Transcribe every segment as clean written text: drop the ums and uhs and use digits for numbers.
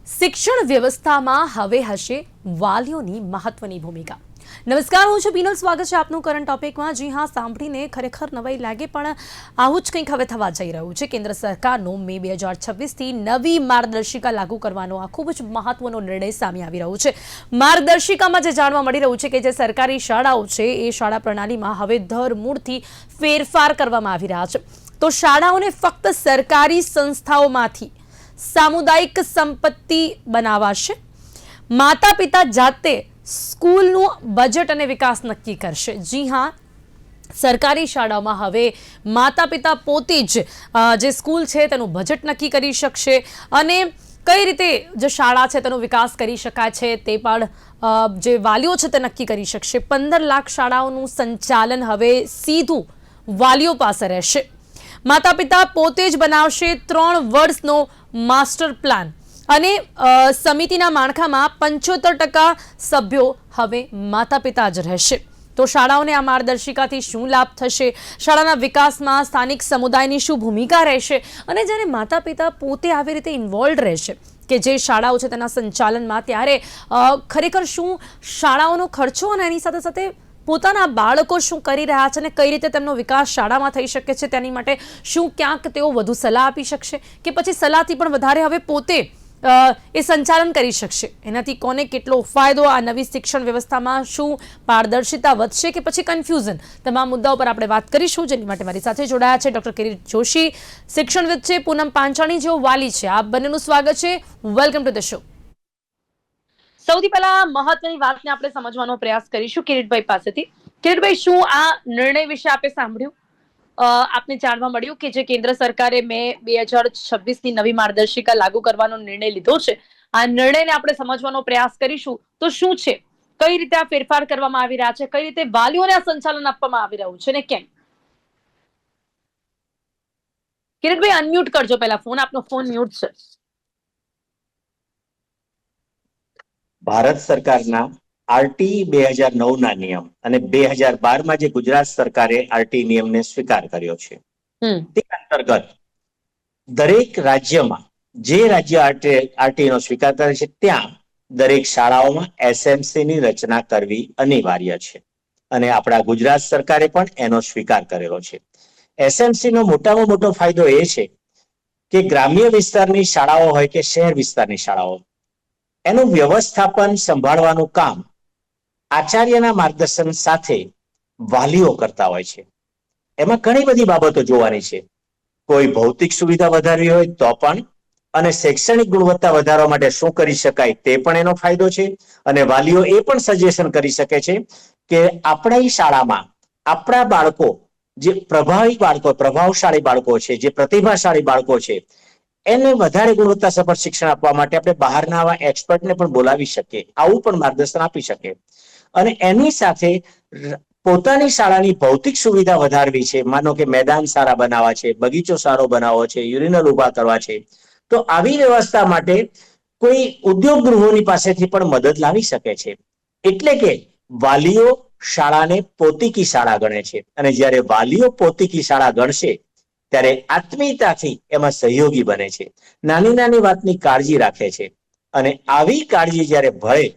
શિક્ષણ વ્યવસ્થામાં હવે હશે વાલીઓની મહત્વની ભૂમિકા. નમસ્કાર, હું છું પીનલ. સ્વાગત છે આપનું કરંટ ટોપિકમાં. જી હા, સાંભળીને ખરેખર નવાઈ લાગે, પણ આવું જ કંઈક હવે થવા જઈ રહ્યું છે. કેન્દ્ર સરકારનો મે 2026થી નવી માર્ગદર્શિકા લાગુ કરવાનો આ ખૂબ જ મહત્વનો નિર્ણય સામે આવી રહ્યો છે. માર્ગદર્શિકામાં જે જાણવા મળી રહ્યું છે કે જે સરકારી શાળાઓ છે એ શાળા પ્રણાલીમાં હવે ધરમૂળથી ફેરફાર કરવામાં આવી રહ્યા છે. તો શાળાઓને ફક્ત સરકારી સંસ્થાઓમાંથી સામુદાયિક સંપત્તિ બનાવાશે. માતા પિતા જાતે સ્કૂલનું બજેટ અને વિકાસ નક્કી કરશે. જી હા, સરકારી શાળાઓમાં હવે માતા પિતા પોતે જ જે સ્કૂલ છે તેનું બજેટ નક્કી કરી શકશે અને કઈ રીતે જે શાળા છે તેનો વિકાસ કરી શકાય છે તે પણ જે વાલીઓ છે તે નક્કી કરી શકશે. 15 લાખ શાળાઓનું સંચાલન હવે સીધું વાલીઓ પાસે રહેશે. માતા પિતા પોતે જ બનાવશે 3 વર્ષનો માસ્ટર પ્લાન અને સમિતિના માળખામાં 75% સભ્યો હવે માતા પિતા જ રહેશે. તો શાળાઓને આ માર્ગદર્શિકાથી શું લાભ થશે? શાળાના વિકાસમાં સ્થાનિક સમુદાયની શું ભૂમિકા રહેશે? અને જ્યારે માતા પિતા પોતે આવી રીતે ઇન્વોલ્વ રહેશે કે જે શાળાઓ છે તેના સંચાલનમાં, ત્યારે ખરેખર શું શાળાઓનો ખર્ચો અને એની સાથે સાથે પોતાના બાળકો શું કરી રહ્યા છે અને કઈ રીતે તેમનો વિકાસ શાળામાં થઈ શકે છે તેની માટે શું ક્યાંક તેઓ વધુ સલાહ આપી શકશે કે પછી સલાહથી પણ વધારે હવે પોતે એ સંચાલન કરી શકશે? એનાથી કોને કેટલો ફાયદો? આ નવી શિક્ષણ વ્યવસ્થામાં શું પારદર્શિતા વધશે કે પછી કન્ફ્યુઝન? તમામ મુદ્દાઓ પર આપણે વાત કરીશું, જેની માટે મારી સાથે જોડાયા છે ડોક્ટર કિરીટ જોશી, શિક્ષણવિદ છે, પૂનમ પાંચાણી જેઓ વાલી છે. આપ બંનેનું સ્વાગત છે. Welcome to the show. સૌથી પહેલા મહત્વની વાતને આપણે સમજવાનો પ્રયાસ કરીશું કિરીટભાઈ પાસેથી. કિરીટભાઈ, શું આ નિર્ણય વિશે આપે સાંભળ્યું? આપને જાણવા મળ્યું કે જે કેન્દ્ર સરકારે મે 2026ની નવી માર્ગદર્શિકા લાગુ કરવાનો નિર્ણય લીધો છે. આ નિર્ણયને આપણે સમજવાનો પ્રયાસ કરીશું. તો શું છે, કઈ રીતે આ ફેરફાર કરવામાં આવી રહ્યા છે, કઈ રીતે વાલીઓને આ સંચાલન આપવામાં આવી રહ્યું છે ને કેમ? કિરીટભાઈ, અનમ્યુટ કરજો પહેલા ફોન. આપનો ફોન મ્યુટ છે. ભારત સરકારના આરટી 2009ના નિયમ અને 2012માં જે ગુજરાત સરકારે આરટી નિયમને સ્વીકાર કર્યો છે તે અંતર્ગત દરેક રાજ્યમાં જે રાજ્ય આરટી નો સ્વીકાર કરે છે ત્યાં દરેક શાળાઓમાં એસએમસી ની રચના કરવી અનિવાર્ય છે અને આપણા ગુજરાત સરકારે પણ એનો સ્વીકાર કરેલો છે. એસએમસી નો મોટામાં મોટો ફાયદો એ છે કે ગ્રામ્ય વિસ્તારની શાળાઓ હોય કે શહેર વિસ્તારની શાળાઓ, એનું વ્યવસ્થાપન સંભાળવાનું કામ આચાર્યના માર્ગદર્શન સાથે વાલીઓ કરતા હોય છે. એમાં ઘણી બધી બાબતો જોવાની છે. કોઈ ભૌતિક સુવિધા વધારવી હોય તો પણ, અને શૈક્ષણિક ગુણવત્તા વધારવા માટે શું કરી શકાય તે પણ એનો ફાયદો છે. અને વાલીઓ એ પણ સજેશન કરી શકે છે કે આપણી શાળામાં આપણા બાળકો જે પ્રભાવશાળી બાળકો છે, જે પ્રતિભાશાળી બાળકો છે, એને વધારે ગુણવત્તાસભર શિક્ષણ આપવા માટે આપણે બહારના આવા એક્સપર્ટને પણ બોલાવી શકીએ, આવું પણ માર્ગદર્શન આપી શકે. અને એની સાથે પોતાની શાળાની ભૌતિક સુવિધા વધારવી છે. માનો કે મેદાન સારા બનાવવા છે, બગીચો સારો બનાવવો છે, યુરિનલ ઉભા કરવા છે, તો આવી વ્યવસ્થા માટે કોઈ ઉદ્યોગ ગૃહોની પાસેથી પણ મદદ લાવી શકે છે. એટલે કે વાલીઓ શાળાને પોતીકી શાળા ગણે છે અને જ્યારે વાલીઓ પોતીકી શાળા ગણશે ત્યારે આત્મીયતાથી એમાં સહયોગી બને છે, નાની નાની વાતની કાળજી રાખે છે અને આવી કાળજી જ્યારે ભળે,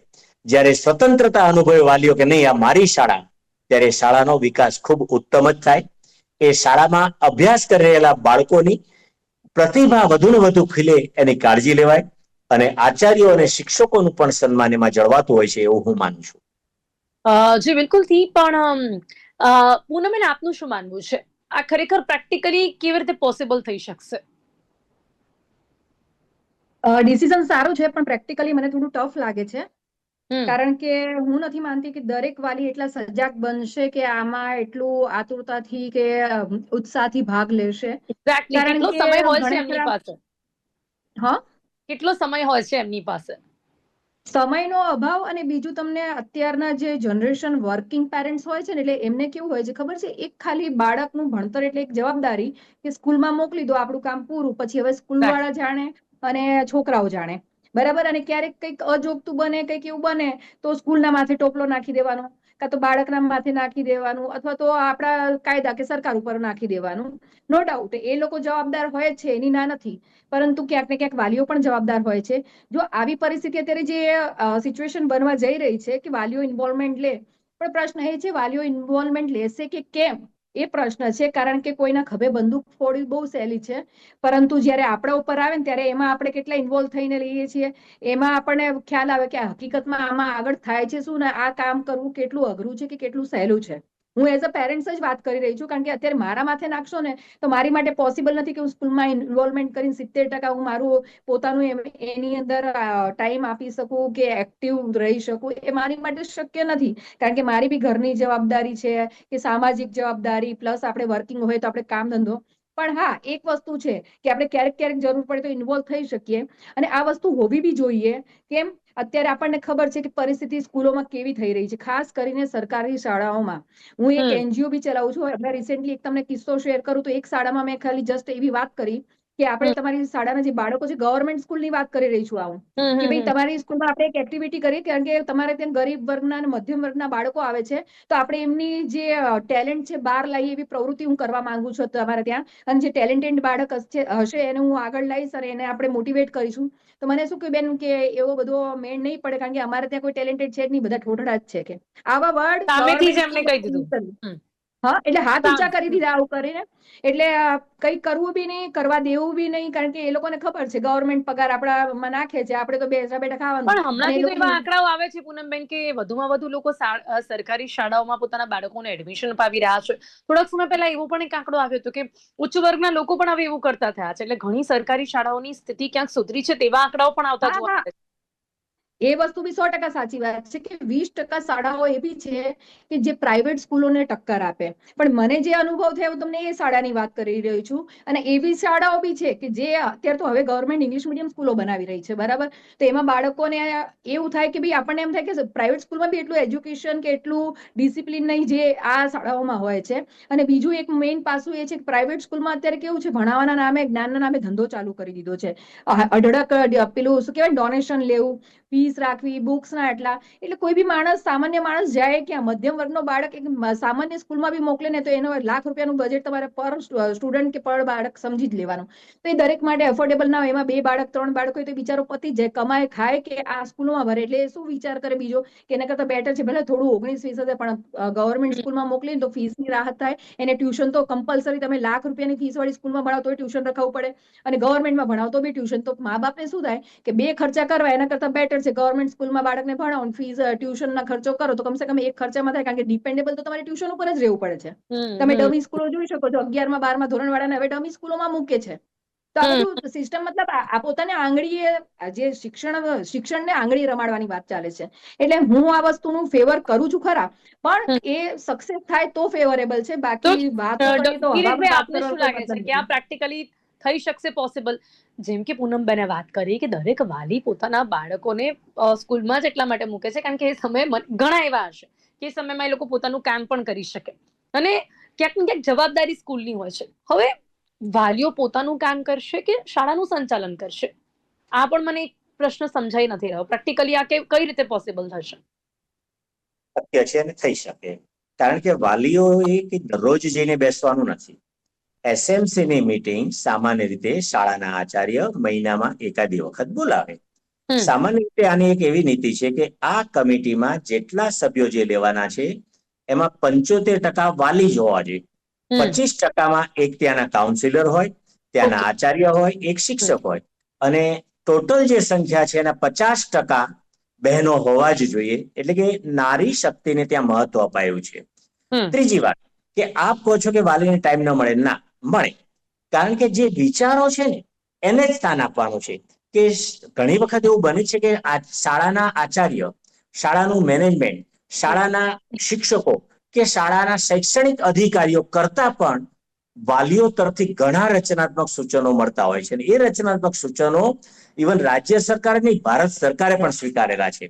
જ્યારે સ્વતંત્રતા અનુભવે વાલીઓ કે નહીં આ મારી શાળા, ત્યારે શાળાનો વિકાસ ખૂબ ઉત્તમ જ થાય. એ શાળામાં અભ્યાસ કરી રહેલા બાળકોની પ્રતિભા વધુ ને વધુ ખીલે એની કાળજી લેવાય અને આચાર્યો અને શિક્ષકોનું પણ સન્માન એમાં જળવાતું હોય છે એવું હું માનું છું. જી બિલકુલથી. પણ પૂનમ, આપનું શું માનવું છે? આ ખરેખર પ્રેક્ટિકલી કેવી રીતે પોસિબલ થઈ શકશે? ડિસિઝન સારું છે, પણ પ્રેક્ટિકલી મને થોડું ટફ લાગે છે. કારણ કે હું નથી માનતી કે દરેક વાલી એટલા સજાગ બનશે કે આમાં એટલું આતુરતાથી કે ઉત્સાહથી ભાગ લેશે. એક્ઝેક્ટલી. કેટલો સમય હોય છે એમની પાસે? હા, કેટલો સમય હોય છે એમની પાસે? સમયનો અભાવ. અને બીજું, તમને અત્યારના જે જનરેશન વર્કિંગ પેરેન્ટ્સ હોય છે ને, એટલે એમને કેવું હોય છે ખબર છે, એક ખાલી બાળકનું ભણતર એટલે એક જવાબદારી કે સ્કૂલમાં મોકલી દો, આપણું કામ પૂરું. પછી હવે સ્કૂલ વાળા જાણે અને છોકરાઓ જાણે, બરાબર. અને ક્યારેક કંઈક અજોગતું બને, કંઈક એવું બને તો સ્કૂલના માથે ટોપલો નાખી દેવાનો કાં તો બાળકના માથે નાખી દેવાનું અથવા તો આપણા કાયદા કે સરકાર ઉપર નાખી દેવાનું. નો ડાઉટ એ લોકો જવાબદાર હોય છે, એની ના નથી, પરંતુ ક્યાંક ને ક્યાંક વાલીઓ પણ જવાબદાર હોય છે. જો આવી પરિસ્થિતિ અત્યારે જે સિચ્યુએશન બનવા જઈ રહી છે કે વાલીઓ ઇન્વોલ્વમેન્ટ લે, પણ પ્રશ્ન એ છે વાલીઓ ઇન્વોલ્વમેન્ટ લેશે કે કેમ, એ પ્રશ્ન છે. કારણ કે કોઈના ખભે બંદૂક ફોડવી બહુ સહેલી છે, પરંતુ જ્યારે આપણા ઉપર આવે ને ત્યારે એમાં આપણે કેટલા ઇન્વોલ્વ થઈને લઈએ છીએ, એમાં આપણને ખ્યાલ આવે કે હકીકતમાં આમાં આગળ થાય છે શું ને આ કામ કરવું કેટલું અઘરું છે કે કેટલું સહેલું છે. હું એઝ અ પેરેન્ટ્સ જ વાત કરી રહી છું, કારણ કે અત્યારે મારા માથે નાખશો ને તો મારી માટે પોસિબલ નથી કે હું સ્કૂલમાં ઇન્વોલ્વમેન્ટ કરીને 70% હું મારું પોતાનું એની અંદર ટાઈમ આપી શકું કે એક્ટિવ રહી શકું. એ મારી માટે શક્ય નથી, કારણ કે મારી બી ઘરની જવાબદારી છે કે સામાજિક જવાબદારી, પ્લસ આપણે વર્કિંગ હોય તો આપણે કામ ધંધો. પણ હા, એક વસ્તુ છે કે આપણે ક્યારેક ક્યારેક જરૂર પડે તો ઇન્વોલ્વ થઈ શકીએ, અને આ વસ્તુ હોવી બી જોઈએ. કેમ? અત્યારે આપણને ખબર છે કે પરિસ્થિતિ સ્કૂલોમાં કેવી થઈ રહી છે, ખાસ કરીને સરકારી શાળાઓમાં. હું એક એનજીઓ બી ચલાવું છું. હમણાં રિસેન્ટલી એક તમને કિસ્સો શેર કરું તો એક શાળામાં મેં ખાલી જસ્ટ એવી વાત કરી કે આપણે તમારી શાળાના જે બાળકો છે, ગવર્મેન્ટ સ્કૂલની વાત કરી રહી છું હું, કે ભાઈ તમારી સ્કૂલમાં આપણે એક એક્ટિવિટી કરીએ, કારણ કે તમારે ત્યાં ગરીબ વર્ગના અને મધ્યમ વર્ગના બાળકો આવે છે, તો આપણે એમની જે ટેલેન્ટ છે બહાર લાવીએ એવી પ્રવૃત્તિ હું કરવા માંગુ છું તમારે ત્યાં. અને જે ટેલેન્ટેડ બાળક હશે એને હું આગળ લાવીશ અને એને આપણે મોટિવેટ કરીશું. તો મને શું કે બેન કે એવો બધો મેળ નહીં પડે, કારણ કે અમારે ત્યાં કોઈ ટેલેન્ટેડ છે જ નહીં, બધા ઠોઠડા જ છે કે આવા વર્ડ સામેથી જ ગવર્મેન્ટ એમને કહી દીધું. હા, એટલે હાથ ઊંચા કરી સામ- દીધા આવું કરીને. એટલે કઈ કરવું બી નહીં, કરવા દેવું બી નહીં, કારણ કે એ લોકોને ખબર છે ગવર્મેન્ટ પગાર આપણામાં નાખે છે, આપણે તો બેઠા બેઠા ખાવાનું. પણ અને એ હમણાંથી તો એવા લોકોની આંકડાઓ આવે છે પૂનમબેન કે વધુમાં વધુ લોકો સરકારી શાળાઓમાં પોતાના બાળકોને એડમિશન અપાવી રહ્યા છે. થોડાક સમય પહેલા એવો પણ એક આંકડો આવ્યો હતો કે ઉચ્ચ વર્ગના લોકો પણ હવે એવું કરતા થયા છે. એટલે ઘણી સરકારી શાળાઓની સ્થિતિ ક્યાંક સુધરી છે તેવા આંકડાઓ પણ આવતા હા જોવા હા, મળે છે. એ વસ્તુ બી 100% સાચી વાત છે કે 20% શાળાઓ એવી છે કે જે પ્રાઇવેટ સ્કૂલોને ટક્કર આપે. પણ મને જે અનુભવ થયો હું તમને એ શાળાની વાત કરી રહી છું. અને એવી શાળાઓ બી છે કે જે અત્યારે તો હવે ગવર્મેન્ટ ઇંગ્લિશ મીડિયમ સ્કૂલો બનાવી રહી છે, બરાબર. તો એમાં બાળકોને એવું થાય કે ભાઈ આપણને એમ થાય કે પ્રાઇવેટ સ્કૂલમાં બી એટલું એજ્યુકેશન કે એટલું ડિસિપ્લિન નહીં જે આ શાળાઓમાં હોય છે. અને બીજું એક મેઇન પાસું એ છે કે પ્રાઇવેટ સ્કૂલમાં અત્યારે કેવું છે, ભણાવવાના નામે, જ્ઞાનના નામે ધંધો ચાલુ કરી દીધો છે. અઢળક પેલું શું કહેવાય, ડોનેશન લેવું, ફીસ રાખવી, બુક્સ ના એટલા. એટલે કોઈ બી માણસ, સામાન્ય માણસ જાય કે મધ્યમ વર્ગનો બાળક એક સામાન્ય સ્કૂલમાં બી મોકલે ને તો એનો લાખ રૂપિયાનું બજેટ તમારે પર સ્ટુડન્ટ કે પર બાળક સમજી જ લેવાનું. તો એ દરેક માટે અફોર્ડેબલ ના હોય. એમાં 2 બાળક 3 બાળક હોય તો બિચારો પતિ જાય, કમાય ખાય કે આ સ્કૂલમાં ભરે. એટલે શું વિચાર કરે બીજો કે એના કરતા બેટર છે ભલે થોડું 19-20 હજાર પણ ગવર્મેન્ટ સ્કૂલમાં મોકલીને તો ફીસની રાહત થાય. એને ટ્યુશન તો કમ્પલસરી, તમે લાખ રૂપિયાની ફીસ વાળી સ્કૂલમાં ભણાવો તો ટ્યુશન રખાવવું પડે, અને ગવર્મેન્ટમાં ભણાવો તો બી ટ્યુશન. તો મા બાપને શું થાય કે 2 ખર્ચા કરવા એના કરતા બેટર છે ગવર્મેન્ટ સ્કૂલમાં બાળકને ભણાવો, ફીસ ટ્યુશનના ખર્ચો કરો તો કમસે કમ એક ખર્ચામાં થાય. કારણ કે ડિપેન્ડેબલ તો તમારે ટ્યુશન ઉપર જ રહેવું પડે છે. તમે ડમી સ્કૂલો જોઈ શકો છો, 11માં 12માં ધોરણ વાળાને હવે ડમી સ્કૂલોમાં મૂકે છે. તો આ બધું સિસ્ટમ, મતલબ આ પોતાને આંગળીએ જે શિક્ષણને આંગળી રમાડવાની વાત ચાલે છે. એટલે હું આ વસ્તુનું ફેવર કરું છું ખરા, પણ એ સક્સેસ થાય તો ફેવરેબલ છે. તો બાકી વાતો કરીએ તો હવામાં કિરીટભાઈ, વાત આપને કરવાનો શું કોઈ લાગે છે મતલબ કે આ નથી. પ્રેક્ટિકલી થઈ શકશે પોસિબલ? જેમ કે પૂનમબેને વાત કરી કે દરેક વાલી પોતાના બાળકોને સ્કૂલમાં જ એટલા માટે મૂકે છે કારણ કે એ સમયે ઘણા એવા હશે કે એ સમયમાં એ લોકો પોતાનું કામ પણ કરી શકે, અને ક્યાંક ને ક્યાંક જવાબદારી સ્કૂલની હોય છે. હવે વાલીઓ પોતાનું કામ કરશે કે શાળાનું સંચાલન કરશે? આ પણ મને એક પ્રશ્ન સમજાઈ નથી રહ્યો. પ્રેક્ટિકલી આ કઈ રીતે પોસિબલ થશે? શક્ય છે અને થઈ શકે, કારણ કે વાલીઓએ કે દરરોજ જઈને બેસવાનું નથી. એસએમસી ની મીટિંગ સામાન્ય રીતે શાળાના આચાર્ય મહિનામાં એકાદી વખત બોલાવે. સામાન્ય રીતે આની એક એવી નીતિ છે કે આ કમિટીમાં જેટલા સભ્યો જે લેવાના છે એમાં 75% વાલી જ હોવા જોઈએ. 25%માં એક ત્યાંના કાઉન્સિલર હોય, ત્યાંના ઓકે. આચાર્ય હોય, એક શિક્ષક હોય, અને ટોટલ જે સંખ્યા છે એના 50% બહેનો હોવા જ જોઈએ. એટલે કે નારી શક્તિને ત્યાં મહત્વ અપાયું છે. ત્રીજી વાત કે આપ કહો છો કે વાલીને ટાઈમ ન મળે, ના મળે. કારણ કે જે વિચારો છે ને એને જ સ્થાન આપવાનું છે. કે ઘણી વખત એવું બને છે કે શાળાના આચાર્ય, શાળાનું મેનેજમેન્ટ, શાળાના શિક્ષકો કે શાળાના શૈક્ષણિક અધિકારીઓ કરતા પણ વાલીઓ તરફથી ઘણા રચનાત્મક સૂચનો મળતા હોય છે. એ રચનાત્મક સૂચનો ઇવન રાજ્ય સરકાર નહીં, ભારત સરકારે પણ સ્વીકારેલા છે.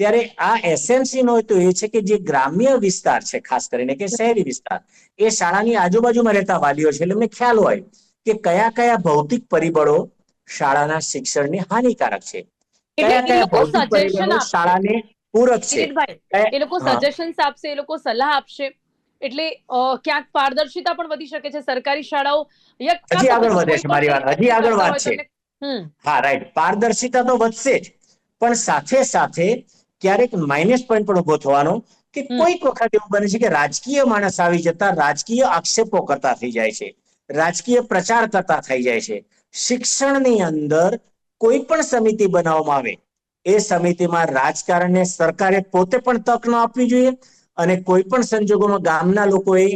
ત્યારે આ એસએમસી નો તો એ છે કે જે ગ્રામ્ય વિસ્તાર છે, ખાસ કરીને કે શહેરી વિસ્તાર, એ શાળાની આજુબાજુમાં રહેતા વાલીઓ છે. એટલે એમને ખ્યાલ હોય કે કયા કયા ભૌતિક પરિબળો શાળાના શિક્ષણને હાનિકારક છે, એટલે કયા એ કયા લોકો ભૌતિક સજેશન પરિબળો આપશે. શાળાને પૂરક છે. કિરીટભાઈ, એ લોકો હા, સજેશન્સ આપશે, એ લોકો સલાહ આપશે, એટલે ક્યાંક પારદર્શિતા પણ વધી શકે છે. સરકારી શાળાઓ કાં હજી તો આગળ પછી વધે કોઈ છે. મારી પણ વાત હજી નક્કી આગળ કરતા વાત હોય છે. તમને. હમ હા, રાઈટ. પારદર્શિતા તો વધશે જ, પણ સાથે સાથે ક્યારેક માઇનસ પોઈન્ટ પણ ઉભો થવાનો કે હમ કોઈક વખત એવું બને છે કે રાજકીય માણસ આવી જતા રાજકીય આક્ષેપો કરતા થઈ જાય છે, રાજકીય પ્રચાર કરતા થઈ જાય છે. શિક્ષણની અંદર કોઈ પણ સમિતિ બનાવવામાં આવે, એ સમિતિમાં રાજકારણને સરકારે પોતે પણ તક ન આપવી જોઈએ, અને કોઈ પણ સંજોગોમાં ગામના લોકોએ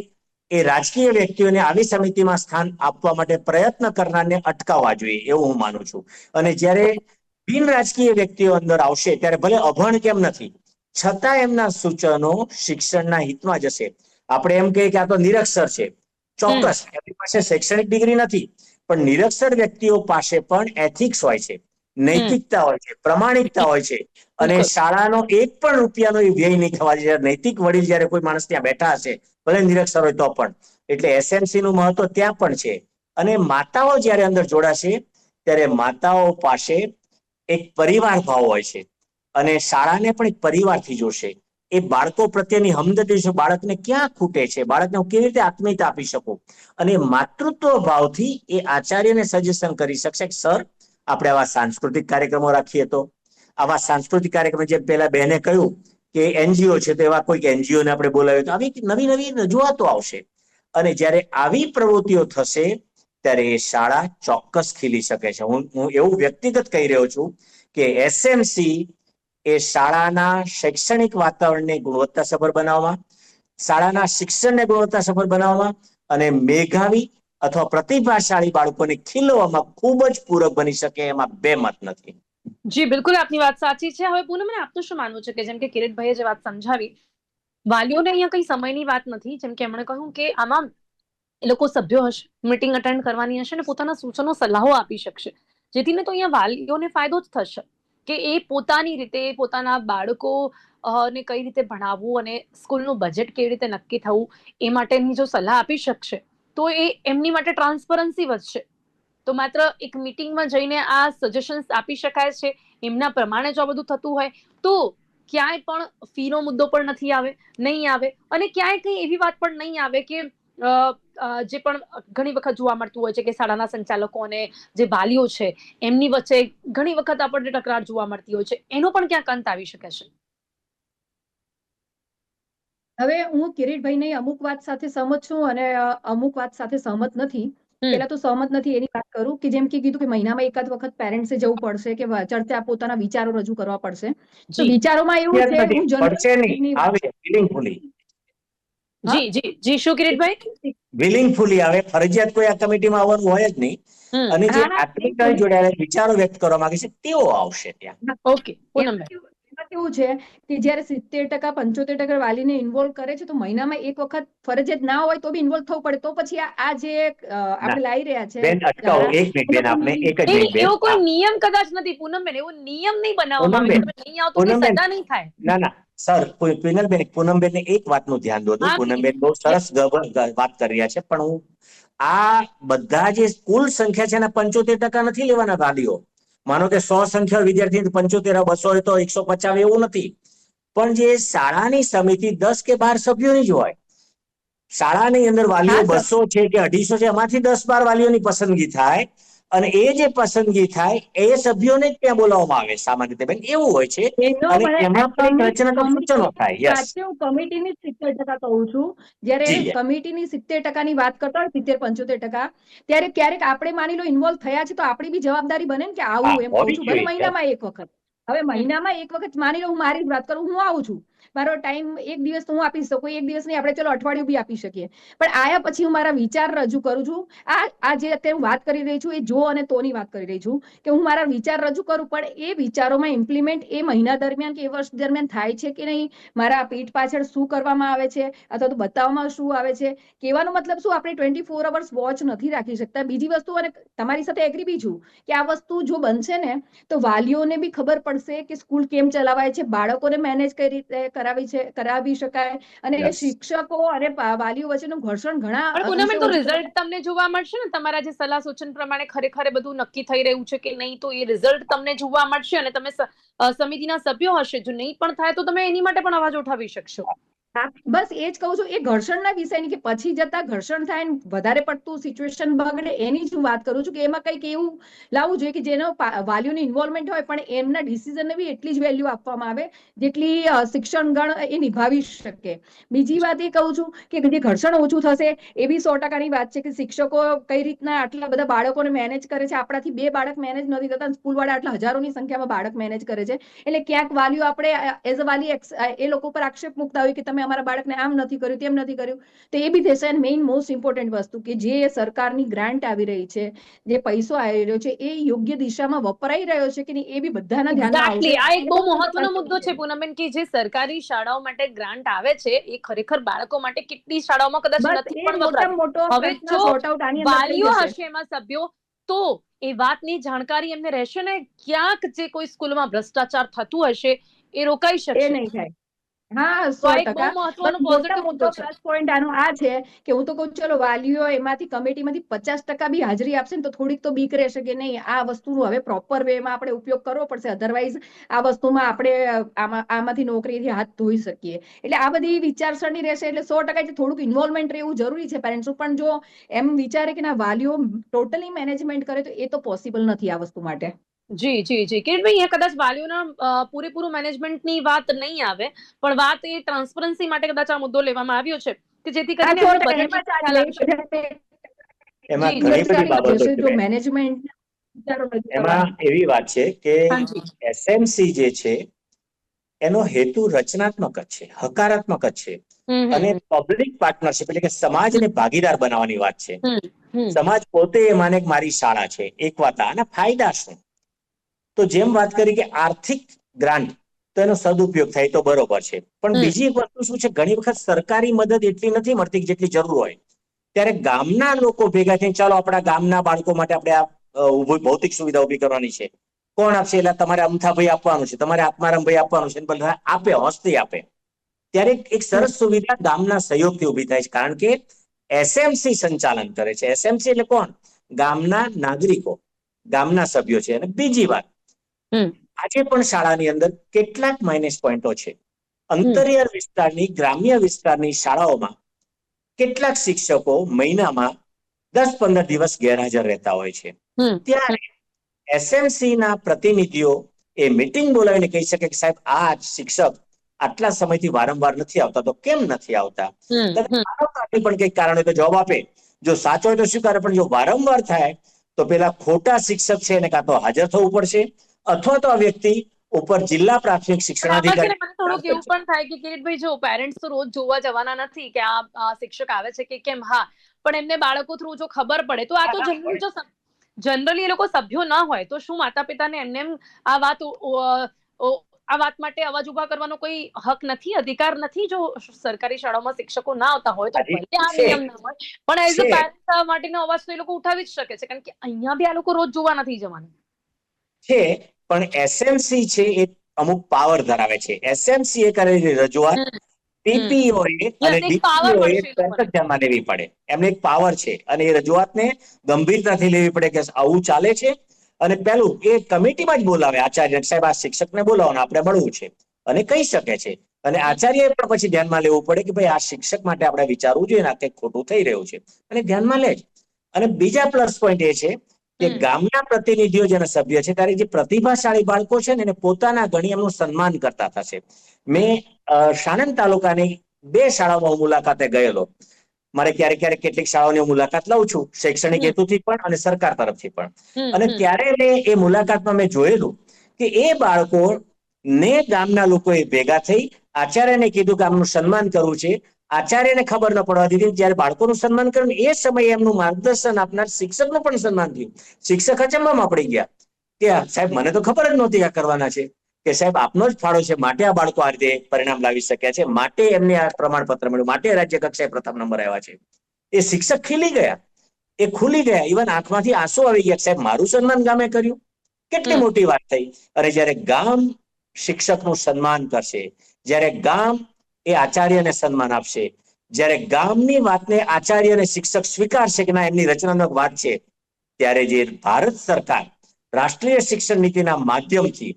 એ રાજકીય વ્યક્તિઓને આવી સમિતિમાં સ્થાન આપવા માટે પ્રયત્ન કરનારને અટકાવવા જોઈએ, એવું હું માનું છું. અને જ્યારે બિન રાજકીય વ્યક્તિઓ અંદર આવશે ત્યારે ભલે અભણ કેમ નથી, છતાં એમના સૂચનો શિક્ષણના હિતમાં જશે. આપણે એમ કહીએ કે આ તો નિરક્ષર છે, હમ ચોક્કસ એમની પાસે શૈક્ષણિક ડિગ્રી નથી, પણ નિરક્ષર વ્યક્તિઓ પાસે પણ એથિક્સ હોય છે, હમ નૈતિકતા હોય છે, પ્રમાણિકતા હોય છે. અને બિલકુલ. શાળાનો એક પણ રૂપિયાનો વ્યય નહીં થવા જોઈએ. નૈતિક વડીલ જયારે કોઈ માણસ ત્યાં બેઠા હશે, ભલે નિરક્ષર હોય તો પણ, એટલે એસએમસી નું મહત્વ ત્યાં પણ છે. અને માતાઓ જયારે અંદર જોડાશે ત્યારે માતાઓ પાસે એક પરિવાર ભાવ હોય છે, અને શાળાને પણ એક પરિવારથી જોશે. એ બાળકો પ્રત્યેની હમદર્દી છે, બાળકને ક્યાં ખૂટે છે, બાળકને હું કેવી રીતે આત્મીયતા આપી શકું, અને માતૃત્વ ભાવથી એ આચાર્યને સજેશન કરી શકશે કે સર આપણે આવા સાંસ્કૃતિક કાર્યક્રમો રાખીએ તો, આવા સાંસ્કૃતિક કાર્યક્રમો જે પેલા બેને કહ્યું કે એનજીઓ છે, તો એવા કોઈક એનજીઓને આપણે બોલાવીએ તો આવી નવી નવી રજૂઆતો આવશે. અને જ્યારે આવી પ્રવૃત્તિઓ થશે ત્યારે એ શાળા ચોક્કસ ખીલી શકે છે. હું એવું વ્યક્તિગત કહી રહ્યો છું કે એસએમસી એ શાળાના શૈક્ષણિક વાતાવરણને ગુણવત્તાસભર બનાવવા, શાળાના શિક્ષણને ગુણવત્તાસભર બનાવવા, અને મેધાવી અથવા પ્રતિભાશાળી બાળકોને ખીલવામાં ખૂબ જ પૂરક બની શકે, એમાં બે મત નથી. જી બિલકુલ, આપની વાત સાચી છે. હવે પૂનમ, આપનું શું માનવું છે કે જેમ કે કિરીટભાઈએ જે વાત સમજાવી, વાલીઓને અહીંયા કઈ સમયની વાત નથી. જેમ કે એમણે કહ્યું કે આમાં એ લોકો સભ્યો હશે, મીટિંગ અટેન્ડ કરવાની હશે, અને પોતાના સૂચનો સલાહો આપી શકશે, જેથી ને તો અહીંયા વાલીઓને ફાયદો જ થશે કે એ પોતાની રીતે પોતાના બાળકો ને કઈ રીતે ભણાવવું અને સ્કૂલનું બજેટ કેવી રીતે નક્કી થવું, એ માટેની જો સલાહ આપી શકશે તો એ એમની માટે ટ્રાન્સપરન્સી વધશે. તો માત્ર એક મીટિંગમાં જઈને આ સજેશન્સ આપી શકાય છે, એમના પ્રમાણે જો આ બધું થતું હોય તો ક્યાંય પણ ફીનો મુદ્દો પણ નથી આવે, નહીં આવે, અને ક્યાંય કઈ એવી વાત પણ નહીં આવે કે જે પણ ઘણી વખત જોવા મળતું હોય છે કે શાળાના સંચાલકો અને જે વાલીઓ છે એમની વચ્ચે ઘણી વખત આપણને તકરાર જોવા મળતી હોય છે, એનો પણ ક્યાંક અંત આવી શકે છે. હવે હું કિરીટભાઈની અમુક વાત સાથે સહમત છું અને અમુક વાત સાથે સહમત નથી. પેલા તો સહમત નથી એની વાત કરું કે જેમ કે કીધું કે મહિનામાં એકાદ વખત પેરેન્ટ્સે જવું પડશે કે ચર્ચા પોતાના વિચારો રજૂ કરવા પડશે. તો જી વિચારોમાં એવું છે, હું પડશે નહીં, જનરલ આવે વિલિંગફુલી. જી જી જી, શું કિરીટભાઈ? વિલિંગફુલી આવે, ફરજિયાત કોઈ આ કમિટીમાં આવવાનું હોય જ નહીં. અને જે હા હા આત્મીયતા જોડાયેલા વિચારો વ્યક્ત કરવા માંગે છે તેઓ આવશે ત્યાં. ઓકે પૂનમભાઈ. એમાં કેવું છે કે જયારે 70% 75% વાલીને ઇન્વોલ્વ કરે છે તો મહિનામાં એક વખત ફરજિયાત ના હોય તો બી ઇન્વોલ્વ થવું પડે, તો પછી આ જે ના, આપણે લાવી રહ્યા છે બેન અટકાવો, ધારા, એક મિનિટ બેન, આપને એક જ મિનિટ નહીં, બેન. એવો કોઈ હા, નિયમ કદાચ નથી પૂનમબેન, એવો નિયમ નહીં બનાવવામાં આવે પૂનમબેન, કે તમે નહીં આવો તો કઈ પૂનમબેન, સજા નહીં થાય. ના ના સર, પૂનમબેન, પૂનમબેન એક વાતનું ધ્યાન દો. હા પ્લીઝ. પૂનમબેન બહુ સરસ વાત કરી રહ્યા છે, પણ હું આ બધા જે કુલ સંખ્યા છે એના 75% નથી લેવાના વાલીઓ. માનો કે 100 સંખ્યા વિદ્યાર્થી 75, 200 હોય તો 150, એવું નથી. પણ જે શાળાની સમિતિ 10 કે 12 સભ્યોની જ હોય, શાળાની અંદર વાલીઓ હા સર 200 છે કે 250 છે, એમાંથી 10-12 વાલીઓની પસંદગી થાય, અને એ જે પસંદગી થાય એ સભ્યોને જ ત્યાં બોલાવવામાં આવે સામાન્ય રીતે, બેન એવું હોય છે. એનો અને એમાં પણ એક રચનાત્મક સૂચનો થાય. યસ, સાચે હું કમિટીની 70% કહું છું. જયારે જી કમિટીની 70% ની વાત કરતા હોય 70-75%, ત્યારે ક્યારેક આપણે માની લો ઇન્વોલ્વ થયા છે તો આપણી બી જવાબદારી બને ને કે હા, આવું, એમ કહું હોવી છું, ભલે જોઈએ. યસ, મહિનામાં એક વખત. હવે મહિનામાં એક વખત માની લો હું મારી જ વાત કરું, હું આવું છું, મારો ટાઈમ એક દિવસ તો હું આપી શકું, એક દિવસ નહીં, આપણે ચલો અઠવાડિયું બી આપી શકીએ, પણ આયા પછી હું મારા વિચાર રજૂ કરું છું. આ જે અત્યારે હું વાત કરી રહી છું એ જો અને તોની વાત કરી રહી છું કે હું મારા વિચાર રજૂ કરું, પણ એ વિચારોમાં ઇમ્પ્લિમેન્ટ એ મહિના દરમિયાન કે એ વર્ષ દરમિયાન થાય છે કે નહીં, મારા પીઠ પાછળ શું કરવામાં આવે છે અથવા તો બતાવવામાં શું આવે છે. કહેવાનો મતલબ શું, આપણે 24 અવર્સ વોચ નથી રાખી શકતા. બીજી વસ્તુ, અને તમારી સાથે એગ્રી બી છું કે આ વસ્તુ જો બનશે ને તો વાલીઓને બી ખબર પડશે કે સ્કૂલ કેમ ચલાવાય છે, બાળકોને મેનેજ કઈ રીતે કરાવી શકાય અને Yes. શિક્ષકો અને વાલીઓ વચ્ચેનું ઘર્ષણ ઘણા પણ પૂનમબેન, તો રિઝલ્ટ તમને જોવા મળશે ને તમારા જે સલાહ સૂચન પ્રમાણે ખરેખર એ બધું નક્કી થઈ રહ્યું છે કે નહીં, તો એ રિઝલ્ટ તમને જોવા મળશે અને તમે સમિતિના સભ્યો હશે, જો નહીં પણ થાય તો તમે એની માટે પણ અવાજ ઉઠાવી શકશો. બસ એ જ કહું છું, એ ઘર્ષણના વિષયની કે પછી જતા ઘર્ષણ થાય ને વધારે પડતું સિચ્યુએશન બગડે એની જ હું વાત કરું છું કે એમાં કંઈક એવું લાવવું જોઈએ કે જેનો વાલીઓની ઇન્વોલ્વમેન્ટ હોય પણ એમના ડિસિઝનને બી એટલી જ વેલ્યુ આપવામાં આવે જેટલી શિક્ષણ ગણ એ નિભાવી શકે. બીજી વાત એ કહું છું કે જે ઘર્ષણ ઓછું થશે એ બી 100%ની વાત છે કે શિક્ષકો કઈ રીતના આટલા બધા બાળકોને મેનેજ કરે છે. આપણાથી 2 બાળક મેનેજ નથી થતા, સ્કૂલવાળા આટલા હજારોની સંખ્યામાં બાળક મેનેજ કરે છે. એટલે ક્યાંક વાલીઓ આપણે એઝ અ વાલી એ લોકો પર આક્ષેપ મૂકતા હોય કે તમે અમારા બાળકને આમ નથી કર્યું, તેમ નથી કર્યું, તો એ બી થશે. અને મેઇન મોસ્ટ ઇમ્પોર્ટન્ટ વસ્તુ કે જે સરકારની ગ્રાન્ટ આવી રહી છે, જે પૈસો આવી રહ્યો છે, એ યોગ્ય દિશામાં વપરાઈ રહ્યો છે કે નહીં એ બી બધાના ધ્યાનમાં એક્ઝેક્ટલી, આ એક બહુ મહત્વનો આવશે. મુદ્દો છે પૂનમબેન કે જે સરકારી શાળાઓ માટે ગ્રાન્ટ આવે છે એ ખરેખર બાળકો માટે કેટલી શાળાઓમાં કદાચ બસ નથી એ પણ મોટામાં મોટો વપરાતી. હવે પ્રશ્ન જો સોર્ટ આઉટ આની અંદર થઈ વાલીઓ જશે. હશે એમાં સભ્યો, તો એ વાતની જાણકારી એમને રહેશે ને ક્યાંક જે કોઈ સ્કૂલમાં ભ્રષ્ટાચાર થતું હશે એ રોકાઈ એ શકશે. નહીં થાય. હા, તો આ એક બહુ 100%. મહત્વનો બસ મોટા પોઝિટિવ મોટો મુદ્દો છે. પ્લસ પોઈન્ટ આનો આ છે કે હું તો કહું ચલો વાલીઓ એમાંથી કમિટીમાંથી 50% બી હાજરી આપશે ને તો થોડીક તો બીક રહેશે કે નહીં આ વસ્તુનો હવે પ્રોપર વેમાં આપણે ઉપયોગ કરવો પડશે, અધરવાઇઝ આ વસ્તુમાં આપણે આમાંથી નોકરીથી હાથ ધોઈ શકીએ. એટલે આ બધી વિચારસરણી રહેશે એટલે 100% થોડુંક ઇન્વોલ્વમેન્ટ રહેવું જરૂરી છે પેરેન્ટ્સનું. પણ જો એમ વિચારે કે ના વાલીઓ ટોટલી મેનેજમેન્ટ કરે તો એ તો પોસિબલ નથી આ વસ્તુ માટે. જી જી જી કિરીટભાઈ, અહીંયા કદાચ વાલીઓના પૂરેપૂરું મેનેજમેન્ટની વાત નહીં આવે પણ વાત એ ટ્રાન્સપરન્સી માટે કદાચ આ મુદ્દો લેવામાં આવ્યો છે કે જેથી આ કરીને એમને 100% બજેટની એમાં જ ખ્યાલ આવી શકે. એમાં જી ઘણી બધી બાબતો છે જો બેન. મેનેજમેન્ટ એમાં એવી વાત છે કે હાજી. એસએમસી જે છે એનો હેતુ રચનાત્મક જ છે, હકારાત્મક જ છે અને પબ્લિક પાર્ટનરશિપ એટલે કે સમાજને ભાગીદાર બનાવવાની વાત છે. સમાજ પોતે એ માને કે મારી શાળા છે. એક વાત આના ફાયદા શું? તો જેમ વાત કરી કે આર્થિક ગ્રાન્ટ તો એનો સદુપયોગ થાય તો બરોબર છે, પણ બીજી એક વસ્તુ શું છે, ઘણી વખત સરકારી મદદ એટલી નથી મળતી જેટલી જરૂર હોય. ત્યારે ગામના લોકો ભેગા થઈને ચાલો આપણા ગામના બાળકો માટે આપણે આ ભૌતિક સુવિધા ઉભી કરવાની છે. કોણ આપશે? એટલે તમારે અમથાભાઈ આપવાનું છે, તમારે આત્મારામભાઈ આપવાનું છે, બધા આપે, હસ્તી આપે. ત્યારે એક સરસ સુવિધા ગામના સહયોગથી ઉભી થાય છે, કારણ કે એસએમસી સંચાલન કરે છે. એસએમસી એટલે કોણ? ગામના નાગરિકો, ગામના સભ્યો છે. અને બીજી વાત, આજે પણ શાળાની અંદર કેટલાક માઇનસ પોઈન્ટો છે. અંતરિયાળ વિસ્તારની, ગ્રામ્ય વિસ્તારની શાળાઓમાં કેટલાક શિક્ષકો મહિનામાં 10-15 દિવસ ગેરહાજર રહેતા હોય છે. ત્યારે એસએમસી ના પ્રતિનિધિઓ એ મીટિંગ બોલાવીને કહી શકે કે સાહેબ આ શિક્ષક આટલા સમયથી વારંવાર નથી આવતા, તો કેમ નથી આવતા? પણ કઈક કારણ તો જવાબ આપે. જો સાચો હોય તો સ્વીકારે, પણ જો વારંવાર થાય તો પેલા ખોટા શિક્ષક છે એને કાં તો હાજર થવું પડશે અથવા તો આ વ્યક્તિ ઉપર જિલ્લા પ્રાથમિક પણ આમાં છે ને મને થોડુંક એવું શિક્ષણાધિકારી. પણ થાય કે કિરીટભાઈ, જો પેરેન્ટ્સ તો રોજ જોવા જવાના નથી કે આ શિક્ષક આવે છે કે કેમ, હા, પણ એમને બાળકો થ્રુ જો ખબર પડે તો આ તો જનરલી એ લોકો સભ્યો ના હોય તો શું માતા પિતાને એમને આ વાત માટે અવાજ ઉભા કરવાનો કોઈ હક નથી, અધિકાર નથી? જો સરકારી શાળાઓમાં શિક્ષકો ના આવતા હોય તો ભલે આ નિયમ ના હોય પણ એઝ અ પેરેન્ટ માટેનો અવાજ તો એ લોકો ઉઠાવી જ શકે છે, કારણ કે અહીંયા બી આ લોકો રોજ જોવા નથી જવાના છે. પણ એસએમસી છે એ અમુક પાવર ધરાવે છે. એસએમસી એ કરેલી રજૂઆત ટીપીઓએ અને એક પાવર ડીપીઓએ મળશે એ તરત લોકોને. જ ધ્યાનમાં લેવી પડે. એમને એક પાવર છે અને એ રજૂઆતને ગંભીરતાથી લેવી પડે કે આવું ચાલે છે. અને પેલું એ કમિટીમાં જ બોલાવે આચાર્ય સાહેબ, આ શિક્ષકને બોલાવો, આપણે મળવું છે, અને કહી શકે છે. અને આચાર્ય પણ પછી ધ્યાનમાં લેવું પડે કે ભાઈ આ શિક્ષક માટે આપણે વિચારવું જોઈએ, આ કંઈક ખોટું થઈ રહ્યું છે, અને ધ્યાનમાં લે. અને બીજા પ્લસ પોઈન્ટ એ છે કે ગામના પ્રતિનિધિઓ જેના સભ્ય છે ત્યારે જે પ્રતિભાશાળી બાળકો છે ને એને પોતાના ગણી એમનું સન્માન કરતા થશે. મેં સાણંદ તાલુકાની 2 શાળાઓમાં મુલાકાતે ગયેલો. મારે ક્યારેક કેટલીક શાળાઓની મુલાકાત લઉં છું, શૈક્ષણિક હેતુથી પણ અને સરકાર તરફથી પણ. અને ત્યારે મેં એ મુલાકાતમાં મેં જોયેલું કે એ બાળકો ને ગામના લોકોએ ભેગા થઈ આચાર્યને કીધું કે આમનું સન્માન કરવું છે. આચાર્યને ખબર ન પડવા દીધી. જયારે બાળકોનું સન્માન કર્યું એ સમયે એમનું માર્ગદર્શન આપનાર શિક્ષકનું પણ સન્માન થયું. શિક્ષક અચંબામાં પડી ગયા કે સાહેબ મને તો ખબર જ નહોતી આ કરવાના છે, કે સાહેબ આપનો જ ફાળો છે, માટે આ બાળકો આ રીતે પરિણામ લાવી શક્યા છે, માટે એમને આ પ્રમાણપત્ર મળ્યું, માટે રાજ્ય કક્ષાએ પ્રથમ નંબર આવ્યા છે. એ શિક્ષક ખીલી ગયા, એ ખુલી ગયા, ઇવન આંખમાંથી આંસુ આવી ગયા. સાહેબ મારું સન્માન ગામે કર્યું, કેટલી મોટી વાત થઈ. અને જયારે ગામ શિક્ષકનું સન્માન કરશે, જ્યારે ગામ એ આચાર્યને સન્માન આપશે, જ્યારે ગામની વાતને આચાર્ય અને શિક્ષક સ્વીકારશે કે ના એમની રચનાત્મક વાત છે, ત્યારે જે ભારત સરકાર રાષ્ટ્રીય શિક્ષણ નીતિના માધ્યમથી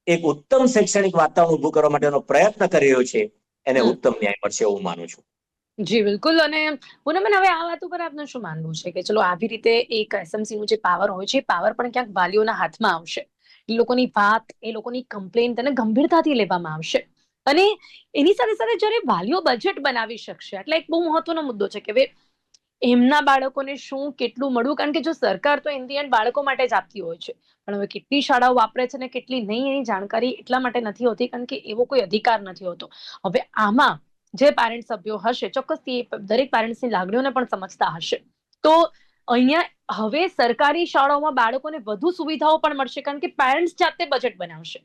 એક ઉત્તમ શૈક્ષણિક વાતાવરણ ઊભું કરવા માટેનો પ્રયત્ન કરી રહ્યો છે, એને ઉત્તમ ન્યાય મળશે એવું માનું છું. જી બિલકુલ. અને પૂનમબેન, હવે આ વાત ઉપર આપનું શું માનવું છે કે ચલો આવી રીતે એક એસએમસી નું જે પાવર હોય છે, એ પાવર પણ ક્યાંક વાલીઓના હાથમાં આવશે, એ લોકોની વાત, એ લોકોની કમ્પ્લેન તેને ગંભીરતાથી લેવામાં આવશે, અને એની સાથે સાથે જ્યારે વાલીઓ બજેટ બનાવી શકશે, એટલે એક બહુ મહત્વનો મુદ્દો છે કે એમના બાળકોને શું કેટલું મળવું, કારણ કે જો સરકાર તો ઇન ધી એન્ડ બાળકો માટે જ આપતી હોય છે, પણ હવે કેટલી શાળાઓ વાપરે છે ને કેટલી નહીં, એની જાણકારી એટલા માટે નથી હોતી કારણ કે એવો કોઈ અધિકાર નથી હોતો. હવે આમાં જે પેરેન્ટ સભ્યો હશે, ચોક્કસથી દરેક પેરેન્ટ્સની લાગણીઓને પણ સમજતા હશે, તો અહીંયા હવે સરકારી શાળાઓમાં બાળકોને વધુ સુવિધાઓ પણ મળશે કારણ કે પેરેન્ટ્સ જાતે બજેટ બનાવશે.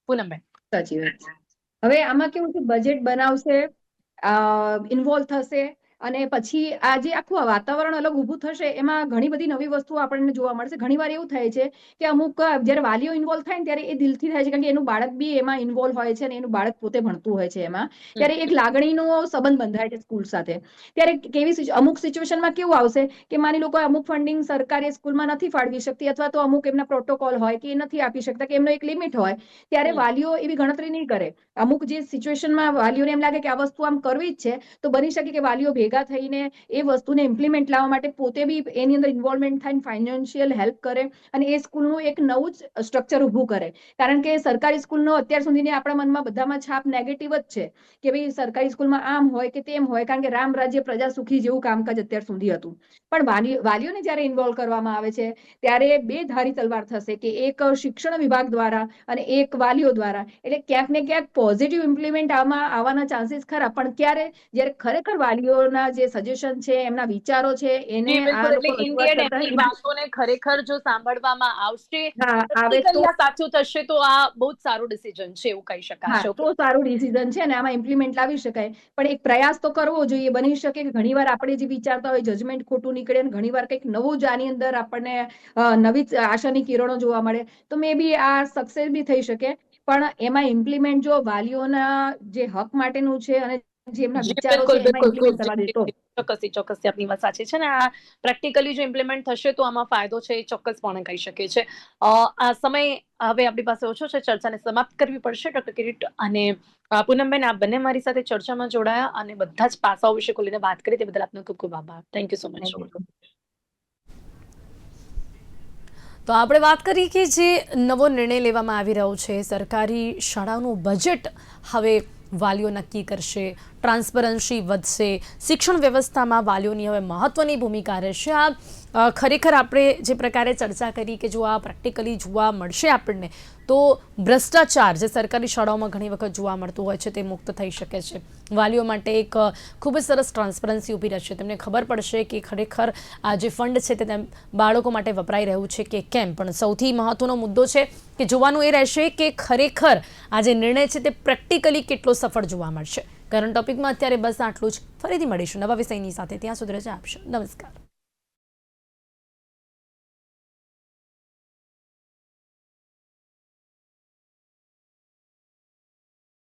પૂનમબેન. સાચી વાત છે. હવે આમાં કેવું છે, બજેટ બનાવશે, ઇન્વોલ્વ થશે, અને પછી આ જે આખું વાતાવરણ અલગ ઊભું થશે, એમાં ઘણી બધી નવી વસ્તુઓ આપણને જોવા મળશે. ઘણીવાર એવું થાય છે કે અમુક જ્યારે વાલીઓ ઇન્વોલ્વ થાય ને ત્યારે એ દિલથી થાય છે, કારણ કે એનું બાળક બી એમાં ઇન્વોલ્વ હોય છે અને એનું બાળક પોતે ભણતું હોય છે એમાં, ત્યારે એક લાગણીનો સંબંધ બંધાય છે સ્કૂલ સાથે. ત્યારે અમુક સિચ્યુએશનમાં કેવું આવશે કે માની લો અમુક ફંડિંગ સરકારી સ્કૂલમાં નથી ફાળવી શકતી, અથવા તો અમુક એમના પ્રોટોકોલ હોય કે એ નથી આપી શકતા, કે એમનો એક લિમિટ હોય, ત્યારે વાલીઓ એવી ગણતરી નહીં કરે. અમુક જે સિચ્યુએશનમાં વાલીઓને એમ લાગે કે આ વસ્તુ આમ કરવી જ છે, તો બની શકે કે વાલીઓ ભેગા થઈને એ વસ્તુને ઇમ્પ્લિમેન્ટ લાવવા માટે પોતે બી એની અંદર ઇન્વોલ્વમેન્ટ થાય, ફાઇનાન્શિયલ હેલ્પ કરે, અને એ સ્કૂલનું એક નવું જ સ્ટ્રક્ચર ઊભું કરે. કારણ કે સરકારી સ્કૂલનો અત્યાર સુધીની આપણા મનમાં બધામાં છાપ નેગેટિવ જ છે કે ભાઈ સરકારી સ્કૂલમાં આમ હોય કે તેમ હોય, કારણ કે રામ રાજ્ય પ્રજા સુખી જેવું કામકાજ અત્યાર સુધી હતું. પણ વાલીઓને જ્યારે ઇન્વોલ્વ કરવામાં આવે છે, ત્યારે બે ધારી તલવાર થશે, કે એક શિક્ષણ વિભાગ દ્વારા અને એક વાલીઓ દ્વારા. એટલે ક્યાંક ને ક્યાંક પોઝિટિવ ઇમ્પ્લિમેન્ટ આવવાના ચાન્સીસ ખરા, પણ ક્યારે, જ્યારે ખરેખર વાલીઓના જે સજેશન છે, એમના વિચારો છે, એને આ લોકો રજૂઆત કરતા એમની વાતોને ખરેખર જો સાંભળવામાં આવશે, આવે તો સાચું થશે, તો આ બહુ જ સારું ડિસિઝન છે એવું કહી શકાશે. તો સારું ડિસિઝન છે અને આમાં ઇમ્પ્લિમેન્ટ લાવી શકાય. પણ એક પ્રયાસ તો કરવો જોઈએ. બની શકે કે ઘણીવાર આપણે જે વિચારતા હોય જજમેન્ટ ખોટું નીકળે, અને ઘણીવાર કંઈક નવું જ આની અંદર આપણને નવી આશાની કિરણો જોવા મળે, તો મે બી આ સક્સેસ બી થઈ શકે. પણ એમાં ઇમ્પ્લિમેન્ટ જો વાલીઓના જે હક માટેનું છે અને જે એમના વિચારો છે એમાં ઇમ્પ્લિમેન્ટ કરવા દે તો. ચોક્કસથી આપની વાત સાચી છે ને આ પ્રેક્ટિકલી જો ઇમ્પ્લિમેન્ટ થશે તો આમાં ફાયદો છે, એ ચોક્કસપણે કહી શકે છે. આ સમય હવે આપણી પાસે ઓછો છે, ચર્ચાને સમાપ્ત કરવી પડશે. ડોક્ટર કિરીટ અને પૂનમબેન, આપ બંને મારી સાથે ચર્ચામાં જોડાયા અને બધા જ પાસાઓ વિશે ખુલીને વાત કરી, તે બદલ આપનો ખૂબ ખૂબ આભાર. Thank you so much. તો આપણે વાત કરી કે જે નવો નિર્ણય લેવામાં આવી રહ્યો છે, સરકારી શાળાનું બજેટ હવે વાલીઓ નક્કી કરશે, ટ્રાન્સપરન્સી વધશે, શિક્ષણ વ્યવસ્થામાં વાલીઓની હવે મહત્વની ભૂમિકા રહેશે. આ ખરેખર આપણે જે પ્રકારે ચર્ચા કરી કે જો આ પ્રેક્ટિકલી જોવા મળશે આપણને, તો ભ્રષ્ટાચાર જે સરકારી શાળાઓમાં ઘણી વખત જોવા મળતું હોય છે તે મુક્ત થઈ શકે છે. વાલીઓ માટે એક ખૂબ જ સરસ ટ્રાન્સપરન્સી ઊભી રહેશે. તેમને ખબર પડશે કે ખરેખર આ જે ફંડ છે તે બાળકો માટે વપરાઈ રહ્યું છે કે કેમ. પણ સૌથી મહત્વનો મુદ્દો છે કે જોવાનું એ રહેશે કે ખરેખર આ જે નિર્ણય છે તે પ્રેક્ટિકલી કેટલો સફળ જોવા મળશે. કરંટ ટોપિકમાં અત્યારે બસ આટલું જ. ફરીથી મળીશું નવા વિષયની સાથે. ત્યાં સુધી રજા આપશો. નમસ્કાર.